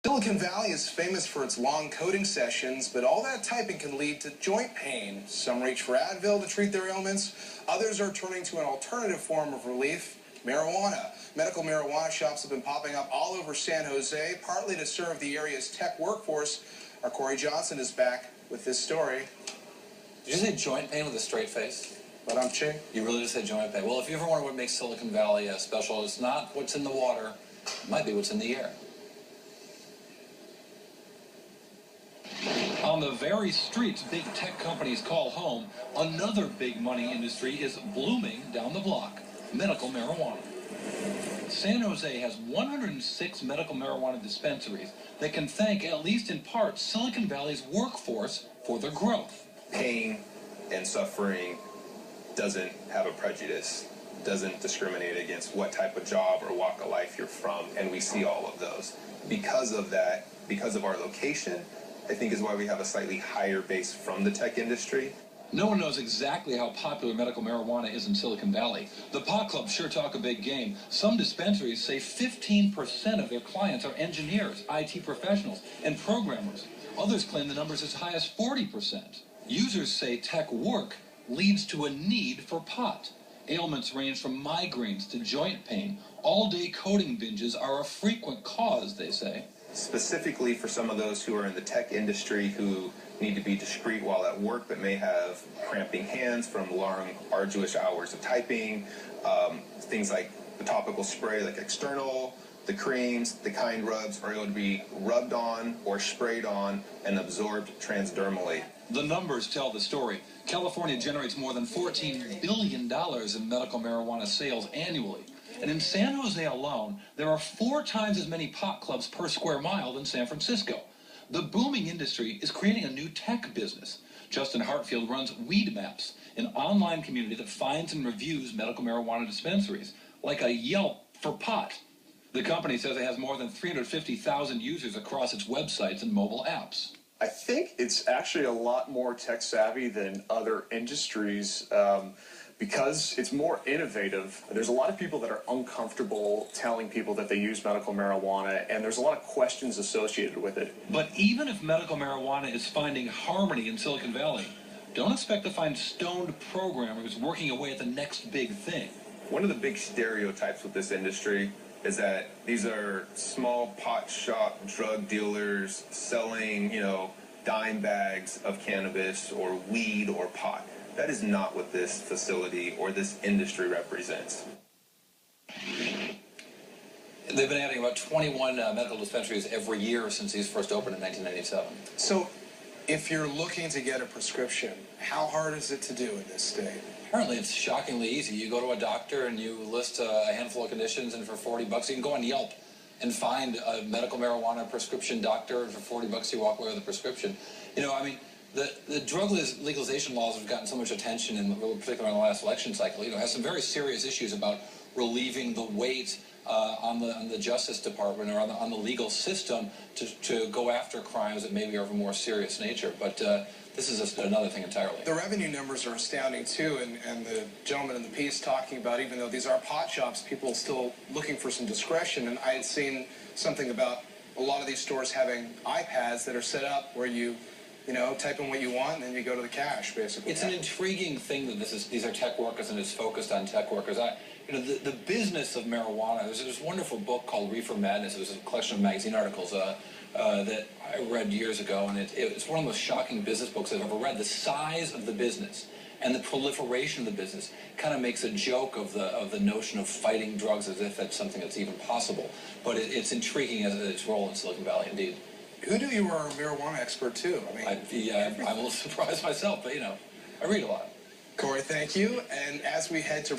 Silicon Valley is famous for its long coding sessions, but all that typing can lead to joint pain. Some reach for Advil to treat their ailments. Others are turning to an alternative form of relief, marijuana. Medical marijuana shops have been popping up all over San Jose, partly to serve the area's tech workforce. Our Corey Johnson is back with this story. Did you say joint pain with a straight face? But I'm Ching. You really just said joint pain. Well, if you ever wonder what makes Silicon Valley special, it's not what's in the water. It might be what's in the air. On the very streets big tech companies call home, another big money industry is blooming down the block, medical marijuana. San Jose has 106 medical marijuana dispensaries that can thank, at least in part, Silicon Valley's workforce for their growth. Pain and suffering doesn't have a prejudice, doesn't discriminate against what type of job or walk of life you're from, and we see all of those. Because of that, because of our location, I think is why we have a slightly higher base from the tech industry. No one knows exactly how popular medical marijuana is in Silicon Valley. The pot clubs sure talk a big game. Some dispensaries say 15% of their clients are engineers, IT professionals, and programmers. Others claim the number's as high as 40%. Users say tech work leads to a need for pot. Ailments range from migraines to joint pain. All-day coding binges are a frequent cause, they say. Specifically for some of those who are in the tech industry who need to be discreet while at work but may have cramping hands from long, arduous hours of typing, things like the topical spray like external, the creams, the kind rubs are able to be rubbed on or sprayed on and absorbed transdermally. The numbers tell the story. California generates more than $14 billion in medical marijuana sales annually. And in San Jose alone, there are 4 times as many pot clubs per square mile than San Francisco. The booming industry is creating a new tech business. Justin Hartfield runs Weed Maps, an online community that finds and reviews medical marijuana dispensaries, like a Yelp for pot. The company says it has more than 350,000 users across its websites and mobile apps. I think it's actually a lot more tech savvy than other industries because it's more innovative. There's a lot of people that are uncomfortable telling people that they use medical marijuana, and there's a lot of questions associated with it. But even if medical marijuana is finding harmony in Silicon Valley, don't expect to find stoned programmers working away at the next big thing. One of the big stereotypes with this industry is that these are small pot shop drug dealers selling, dime bags of cannabis or weed or pot. That is not what this facility or this industry represents. They've been adding about 21 medical dispensaries every year since these first opened in 1997. So, if you're looking to get a prescription, how hard is it to do in this state? Apparently, it's shockingly easy. You go to a doctor and you list a handful of conditions, and for $40, you can go on Yelp and find a medical marijuana prescription doctor, and for $40, you walk away with a prescription. The drug legalization laws have gotten so much attention, in particular in the last election cycle. Has some very serious issues about relieving the weight on the Justice Department or on the legal system to go after crimes that maybe are of a more serious nature. But this is just another thing entirely. The revenue numbers are astounding, too, and the gentleman in the piece talking about, even though these are pot shops, people are still looking for some discretion. And I had seen something about a lot of these stores having iPads that are set up where you type in what you want, and then you go to the cash, basically. It's an intriguing thing that these are tech workers, and it's focused on tech workers. The business of marijuana, there's this wonderful book called Reefer Madness. It was a collection of magazine articles that I read years ago, and it's one of the most shocking business books I've ever read. The size of the business and the proliferation of the business kind of makes a joke of the notion of fighting drugs as if that's something that's even possible. But it's intriguing as its role in Silicon Valley, indeed. Who knew you were a marijuana expert, too? I'm a little surprised myself, but, I read a lot. Corey, thank you. And as we head to